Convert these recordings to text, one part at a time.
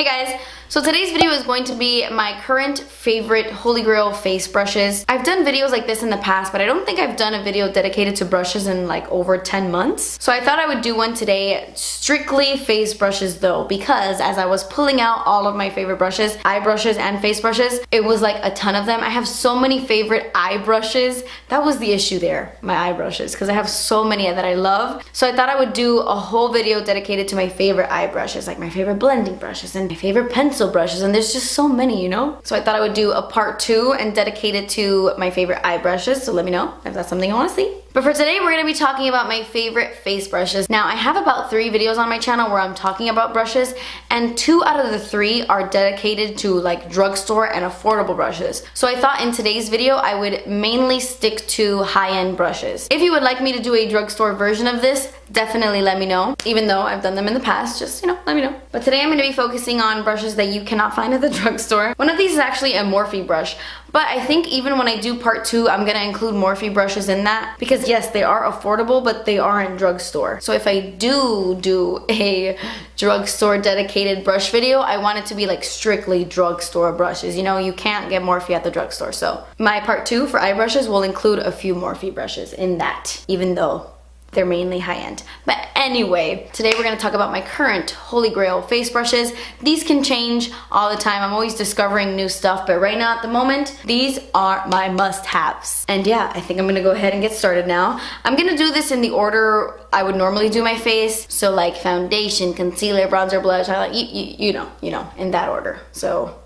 Hey guys, so today's video is going to be my current favorite Holy Grail face brushes. I've done videos like this in the past, but I don't think I've done a video dedicated to brushes in like over 10 months. So I thought I would do one today, strictly face brushes though, because as I was pulling out all of my favorite brushes, eye brushes and face brushes, it was like a ton of them. I have so many favorite eye brushes. That was the issue there, my eye brushes, because I have so many that I love. So I thought I would do a whole video dedicated to my favorite eye brushes, like my favorite blending brushes and my favorite pencil brushes, and there's just so many, you know? So I thought I would do a part 2 and dedicate it to my favorite eye brushes, so let me know if that's something you want to see. But for today, we're going to be talking about my favorite face brushes. Now, I have about 3 videos on my channel where I'm talking about brushes, and 2 out of the 3 are dedicated to like drugstore and affordable brushes. So I thought in today's video, I would mainly stick to high-end brushes. If you would like me to do a drugstore version of this, definitely let me know. Even though I've done them in the past, just, let me know. But today I'm going to be focusing on brushes that you cannot find at the drugstore. One of these is actually a Morphe brush. But I think even when I do part 2, I'm gonna include Morphe brushes in that because yes, they are affordable, but they aren't drugstore. So if I do a drugstore dedicated brush video, I want it to be like strictly drugstore brushes. You can't get Morphe at the drugstore. So my part 2 for eye brushes will include a few Morphe brushes in that, even though they're mainly high-end. But anyway, today we're gonna talk about my current Holy Grail face brushes. These can change all the time. I'm always discovering new stuff, but right now at the moment, these are my must-haves. And yeah, I think I'm gonna go ahead and get started now. I'm gonna do this in the order I would normally do my face. So like foundation, concealer, bronzer, blush, you know, in that order. So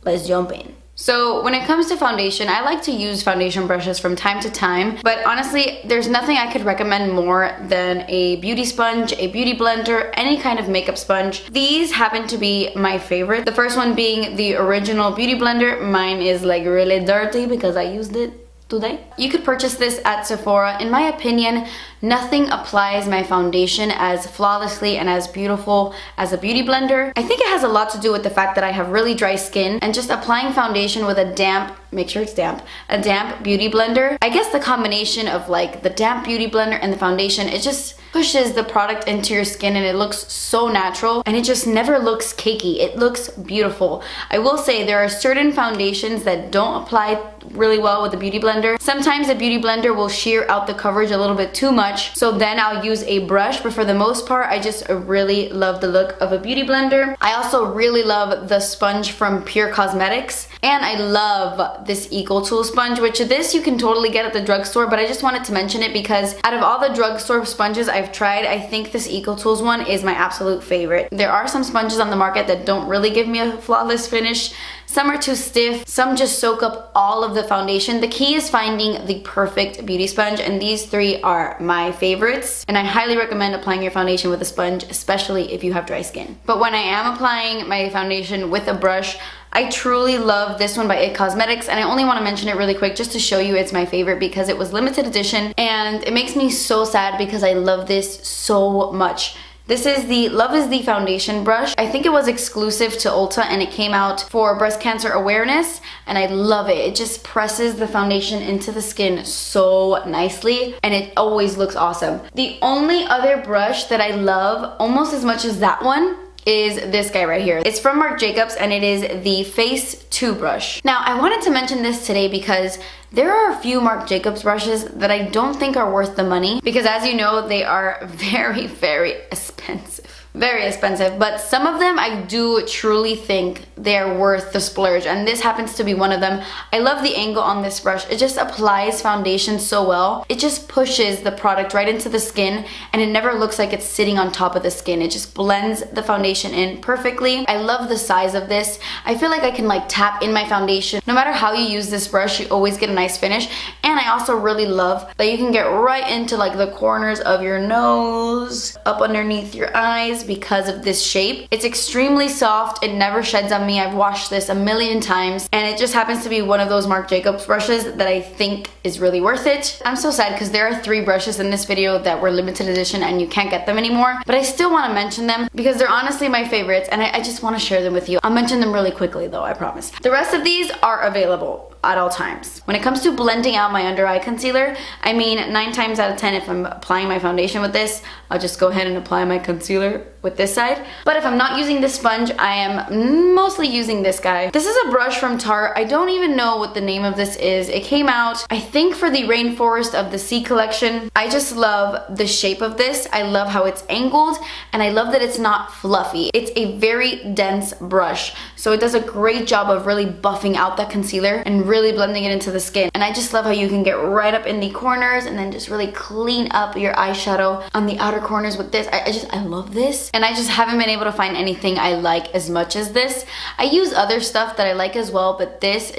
let's jump in. So when it comes to foundation, I like to use foundation brushes from time to time, but honestly, there's nothing I could recommend more than a beauty sponge, a beauty blender, any kind of makeup sponge. These happen to be my favorite. The first one being the original beauty blender. Mine is like really dirty because I used it today. You could purchase this at Sephora. In my opinion, nothing applies my foundation as flawlessly and as beautiful as a beauty blender. I think it has a lot to do with the fact that I have really dry skin, and just applying foundation with a damp, make sure it's damp, a damp beauty blender. I guess the combination of like the damp beauty blender and the foundation, it just pushes the product into your skin and it looks so natural and it just never looks cakey. It looks beautiful. I will say there are certain foundations that don't apply really well with the beauty blender. Sometimes the beauty blender will shear out the coverage a little bit too much, so then I'll use a brush, but for the most part, I just really love the look of a beauty blender. I also really love the sponge from Pure Cosmetics, and I love this Eco Tool sponge, which this you can totally get at the drugstore, but I just wanted to mention it because out of all the drugstore sponges I've tried, I think this Eco Tools one is my absolute favorite. There are some sponges on the market that don't really give me a flawless finish. Some are too stiff, some just soak up all of the foundation. The key is finding the perfect beauty sponge, and these 3 are my favorites. And I highly recommend applying your foundation with a sponge, especially if you have dry skin. But when I am applying my foundation with a brush, I truly love this one by IT Cosmetics, and I only want to mention it really quick just to show you it's my favorite because it was limited edition, and it makes me so sad because I love this so much. This is the Love is the Foundation brush. I think it was exclusive to Ulta and it came out for breast cancer awareness, and I love it. It just presses the foundation into the skin so nicely and it always looks awesome. The only other brush that I love almost as much as that one is this guy right here. It's from Marc Jacobs and it is the Face 2 brush. Now, I wanted to mention this today because there are a few Marc Jacobs brushes that I don't think are worth the money because, as you know, they are very, very expensive. Very expensive, but some of them I do truly think they're worth the splurge, and this happens to be one of them. I love the angle on this brush. It just applies foundation so well. It just pushes the product right into the skin and it never looks like it's sitting on top of the skin. It just blends the foundation in perfectly. I love the size of this. I feel like I can like tap in my foundation. No matter how you use this brush, you always get a nice finish. And I also really love that you can get right into like the corners of your nose, up underneath your eyes, because of this shape. It's extremely soft. It never sheds on me. I've washed this a million times, and it just happens to be one of those Marc Jacobs brushes that I think is really worth it. I'm so sad because there are 3 brushes in this video that were limited edition and you can't get them anymore, but I still want to mention them because they're honestly my favorites and I just want to share them with you. I'll mention them really quickly though, I promise. The rest of these are available. at all times. When it comes to blending out my under eye concealer, I mean 9 times out of 10 if I'm applying my foundation with this, I'll just go ahead and apply my concealer with this side. But if I'm not using this sponge, I am mostly using this guy. This is a brush from Tarte. I don't even know what the name of this is. It came out, I think, for the Rainforest of the Sea collection. I just love the shape of this. I love how it's angled, and I love that it's not fluffy. It's a very dense brush, so it does a great job of really buffing out that concealer and really blending it into the skin. And I just love how you can get right up in the corners and then just really clean up your eyeshadow on the outer corners with this. I love this. And I just haven't been able to find anything I like as much as this. I use other stuff that I like as well, but this,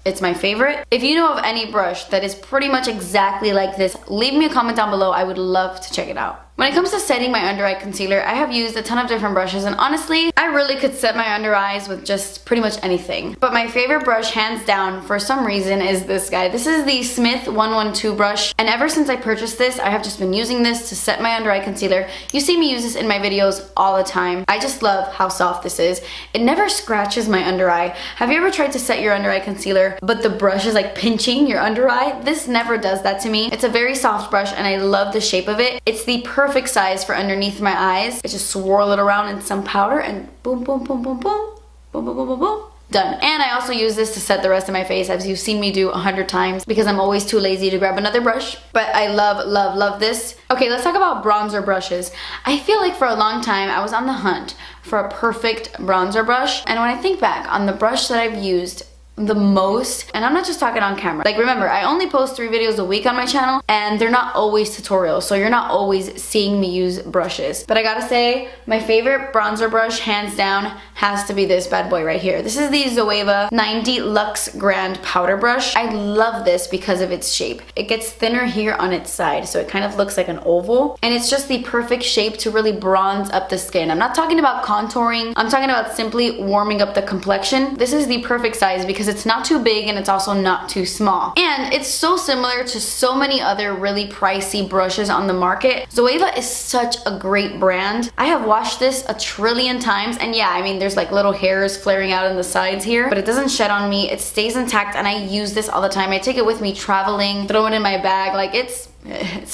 it's my favorite. If you know of any brush that is pretty much exactly like this, leave me a comment down below. I would love to check it out. When it comes to setting my under eye concealer, I have used a ton of different brushes, and honestly, I really could set my under eyes with just pretty much anything. But my favorite brush, hands down, for some reason, is this guy. This is the Smith 112 brush, and ever since I purchased this, I have just been using this to set my under eye concealer. You see me use this in my videos all the time. I just love how soft this is. It never scratches my under eye. Have you ever tried to set your under eye concealer, but the brush is like pinching your under eye? This never does that to me. It's a very soft brush, and I love the shape of it. It's the perfect size for underneath my eyes. I just swirl it around in some powder and boom, boom, boom, boom, boom, boom, boom, boom, boom, boom. Done. And I also use this to set the rest of my face, as you've seen me do 100 times, because I'm always too lazy to grab another brush. But I love, love, love this. Okay, let's talk about bronzer brushes. I feel like for a long time I was on the hunt for a perfect bronzer brush, and when I think back on the brush that I've used the most, and I'm not just talking on camera, like, remember, I only post 3 videos a week on my channel, and they're not always tutorials, so you're not always seeing me use brushes. But I gotta say, my favorite bronzer brush, hands down, has to be this bad boy right here. This is the Zoeva 90 Luxe Grand Powder Brush. I love this because of its shape. It gets thinner here on its side, so it kind of looks like an oval, and it's just the perfect shape to really bronze up the skin. I'm not talking about contouring, I'm talking about simply warming up the complexion. This is the perfect size because it's not too big and it's also not too small. And it's so similar to so many other really pricey brushes on the market. Zoeva is such a great brand. I have washed this a trillion times, and yeah, I mean, there's like little hairs flaring out in the sides here, but it doesn't shed on me. It stays intact, and I use this all the time. I take it with me traveling, throw it in my bag. Like, it's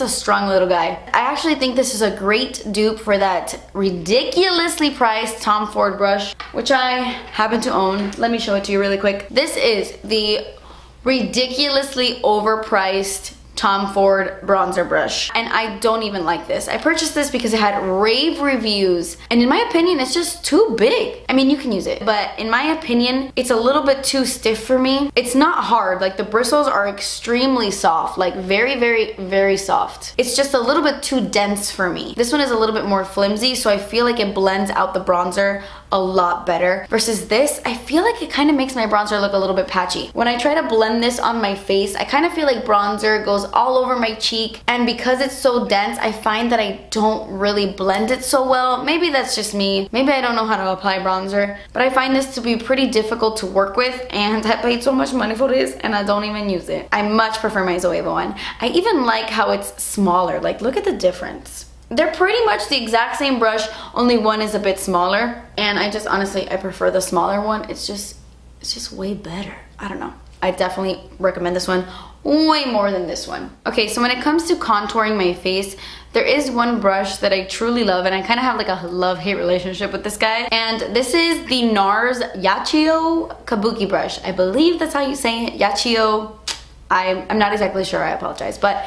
a strong little guy. I actually think this is a great dupe for that ridiculously priced Tom Ford brush, which I happen to own. Let me show it to you really quick. This is the ridiculously overpriced Tom Ford bronzer brush, and I don't even like this. I purchased this because it had rave reviews, and in my opinion, it's just too big. I mean, you can use it, but in my opinion, it's a little bit too stiff for me. It's not hard, like the bristles are extremely soft, like very, very, very soft. It's just a little bit too dense for me. This one is a little bit more flimsy, so I feel like it blends out the bronzer a lot better. Versus this, I feel like it kind of makes my bronzer look a little bit patchy. When I try to blend this on my face, I kind of feel like bronzer goes all over my cheek, and because it's so dense, I find that I don't really blend it so well. Maybe that's just me. Maybe I don't know how to apply bronzer, but I find this to be pretty difficult to work with, and I paid so much money for this and I don't even use it. I much prefer my Zoeva one. I even like how it's smaller. Like, look at the difference. They're pretty much the exact same brush, only one is a bit smaller, and I just honestly, I prefer the smaller one. It's just way better. I don't know. I definitely recommend this one way more than this one. Okay, so when it comes to contouring my face, there is one brush that I truly love, and I kind of have like a love-hate relationship with this guy, and this is the NARS Yachio Kabuki brush. I believe that's how you say it, Yachio. I'm not exactly sure, I apologize, but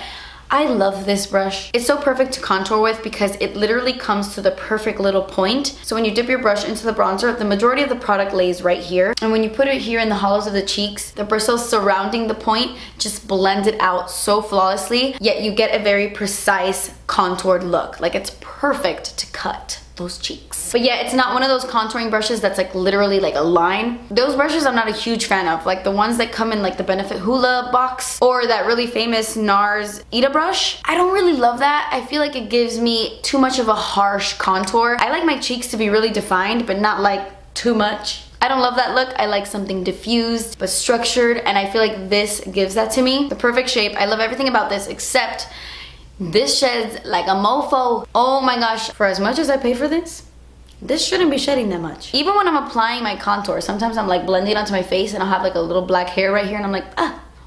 I love this brush. It's so perfect to contour with because it literally comes to the perfect little point. So when you dip your brush into the bronzer, the majority of the product lays right here. And when you put it here in the hollows of the cheeks, the bristles surrounding the point just blend it out so flawlessly, yet you get a very precise contoured look. Like, it's perfect to cut those cheeks. But yeah, it's not one of those contouring brushes that's like literally like a line. Those brushes I'm not a huge fan of, like the ones that come in like the Benefit Hoola box, or that really famous NARS Ita brush. I don't really love that. I feel like it gives me too much of a harsh contour. I like my cheeks to be really defined, but not like too much. I don't love that look. I like something diffused but structured, and I feel like this gives that to me. The perfect shape. I love everything about this except this sheds like a mofo. Oh my gosh, for as much as I pay for this, this shouldn't be shedding that much. Even when I'm applying my contour, sometimes I'm like blending onto my face and I'll have like a little black hair right here and I'm like,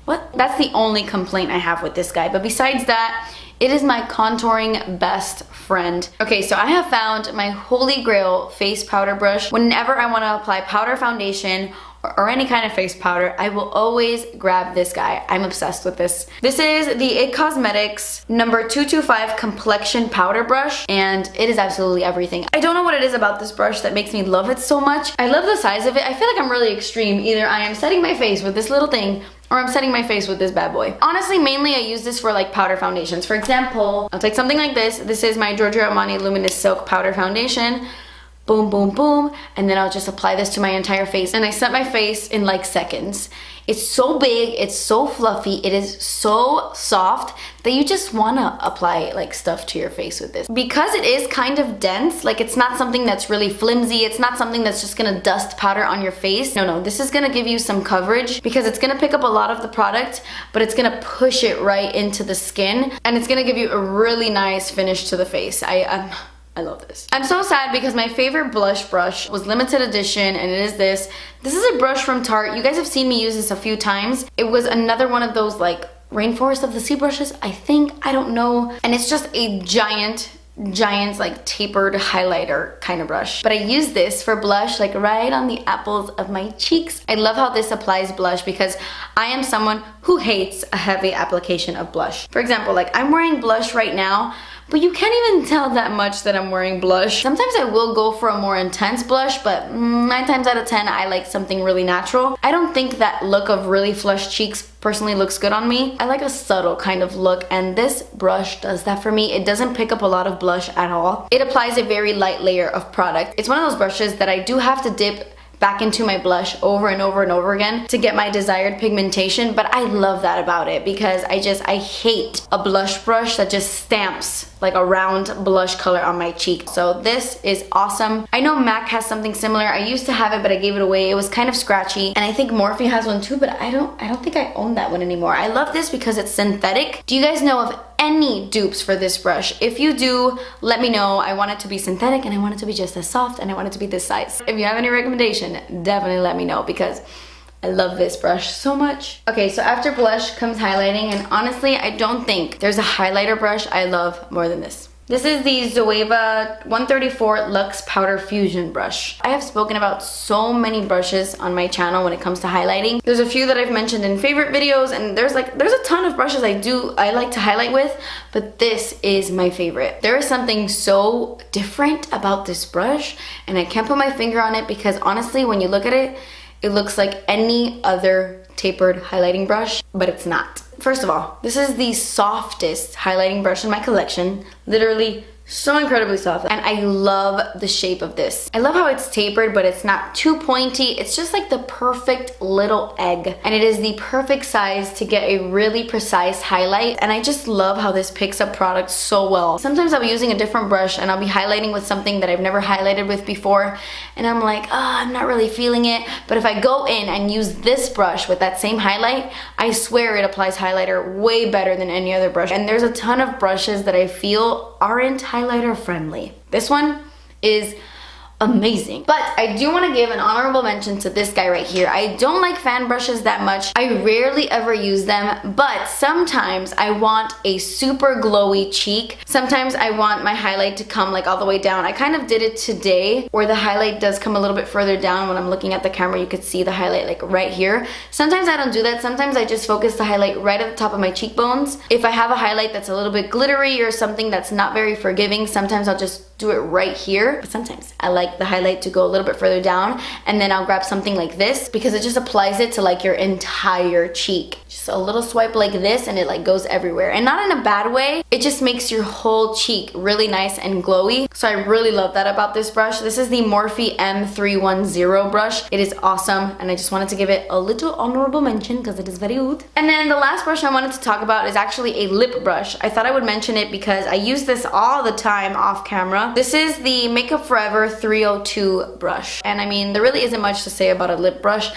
what? That's the only complaint I have with this guy. But besides that, it is my contouring best friend. Okay, so I have found my holy grail face powder brush. Whenever I want to apply powder foundation or any kind of face powder, I will always grab this guy. I'm obsessed with this. This is the IT Cosmetics number 225 complexion powder brush, and it is absolutely everything. I don't know what it is about this brush that makes me love it so much. I love the size of it. I feel like I'm really extreme. Either I am setting my face with this little thing or I'm setting my face with this bad boy. Honestly, mainly I use this for like powder foundations. For example, I'll take something like this. This is my Giorgio Armani Luminous Silk Powder Foundation. Boom, boom, boom. And then I'll just apply this to my entire face. And I set my face in like seconds. It's so big, it's so fluffy, it is so soft that you just wanna apply like stuff to your face with this. Because it is kind of dense, like it's not something that's really flimsy, it's not something that's just gonna dust powder on your face. No, this is gonna give you some coverage because it's gonna pick up a lot of the product, but it's gonna push it right into the skin and it's gonna give you a really nice finish to the face. I love this. I'm so sad because my favorite blush brush was limited edition and it is this. This is a brush from Tarte. You guys have seen me use this a few times. It was another one of those like Rainforest of the Sea brushes, I think. I don't know. And it's just a giant like tapered highlighter kind of brush. But I use this for blush like right on the apples of my cheeks. I love how this applies blush because I am someone who hates a heavy application of blush. For example, like I'm wearing blush right now, but you can't even tell that much that I'm wearing blush. Sometimes I will go for a more intense blush, but 9 times out of 10, I like something really natural. I don't think that look of really flushed cheeks personally looks good on me. I like a subtle kind of look, and this brush does that for me. It doesn't pick up a lot of blush at all. It applies a very light layer of product. It's one of those brushes that I do have to dip back into my blush over and over and over again to get my desired pigmentation, but I love that about it because I hate a blush brush that just stamps like a round blush color on my cheek. So this is awesome. I know MAC has something similar. I used to have it, but I gave it away. It was kind of scratchy, and I think Morphe has one too, but I don't think I own that one anymore. I love this because it's synthetic. Do you guys know of any dupes for this brush? If you do, let me know. I want it to be synthetic and I want it to be just as soft and I want it to be this size. If you have any recommendation, definitely let me know because I love this brush so much. Okay, so after blush comes highlighting, and honestly, I don't think there's a highlighter brush I love more than this. This is the Zoeva 134 Luxe Powder Fusion brush. I have spoken about so many brushes on my channel when it comes to highlighting. There's a few that I've mentioned in favorite videos, and there's a ton of brushes I like to highlight with, but this is my favorite. There is something so different about this brush, and I can't put my finger on it because honestly, when you look at it, it looks like any other tapered highlighting brush, but it's not. First of all, this is the softest highlighting brush in my collection. Literally so incredibly soft, and I love the shape of this. I love how it's tapered, but it's not too pointy. It's just like the perfect little egg, and it is the perfect size to get a really precise highlight, and I just love how this picks up product so well. Sometimes I'll be using a different brush and I'll be highlighting with something that I've never highlighted with before, and I'm like, I'm not really feeling it. But if I go in and use this brush with that same highlight, I swear it applies highlighter way better than any other brush. And there's a ton of brushes that I feel aren't highlighter friendly. This one is amazing. But I do want to give an honorable mention to this guy right here. I don't like fan brushes that much. I rarely ever use them, but sometimes I want a super glowy cheek. Sometimes I want my highlight to come like all the way down. I kind of did it today where the highlight does come a little bit further down. When I'm looking at the camera, you could see the highlight like right here. Sometimes I don't do that. Sometimes I just focus the highlight right at the top of my cheekbones. If I have a highlight that's a little bit glittery or something that's not very forgiving, sometimes I'll just do it right here. But sometimes I like the highlight to go a little bit further down, and then I'll grab something like this because it just applies it to like your entire cheek. Just a little swipe like this and it like goes everywhere, and not in a bad way. It just makes your whole cheek really nice and glowy. So I really love that about this brush. This is the Morphe M310 brush. It is awesome, and I just wanted to give it a little honorable mention because it is very good. And then the last brush I wanted to talk about is actually a lip brush. I thought I would mention it because I use this all the time off camera. This is the Makeup Forever 302 brush, and I mean, there really isn't much to say about a lip brush.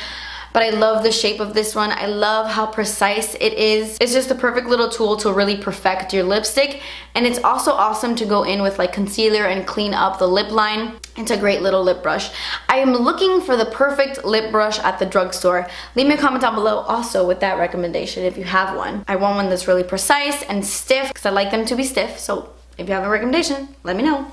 but I love the shape of this one. I love how precise it is. It's just the perfect little tool to really perfect your lipstick, and it's also awesome to go in with like concealer and clean up the lip line. It's a great little lip brush. I am looking for the perfect lip brush at the drugstore. Leave me a comment down below also with that recommendation if you have one. I want one that's really precise and stiff because I like them to be stiff, so if you have a recommendation, let me know.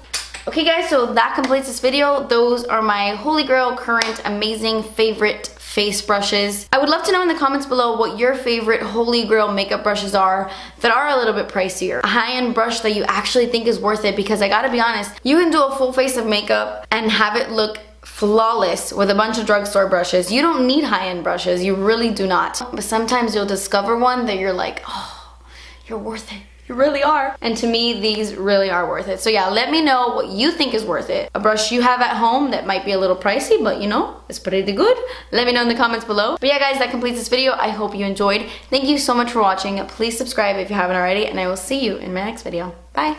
Okay guys, so that completes this video. Those are my holy grail, current, amazing, favorite face brushes. I would love to know in the comments below what your favorite holy grail makeup brushes are that are a little bit pricier. A high-end brush that you actually think is worth it, because I gotta be honest, you can do a full face of makeup and have it look flawless with a bunch of drugstore brushes. You don't need high-end brushes, you really do not. But sometimes you'll discover one that you're like, oh, you're worth it. You really are. And to me, these really are worth it. So yeah, let me know what you think is worth it. A brush you have at home that might be a little pricey, but you know, it's pretty good. Let me know in the comments below. But yeah guys, that completes this video. I hope you enjoyed. Thank you so much for watching. Please subscribe if you haven't already, and I will see you in my next video. Bye.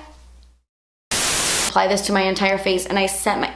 Apply this to my entire face, and I set my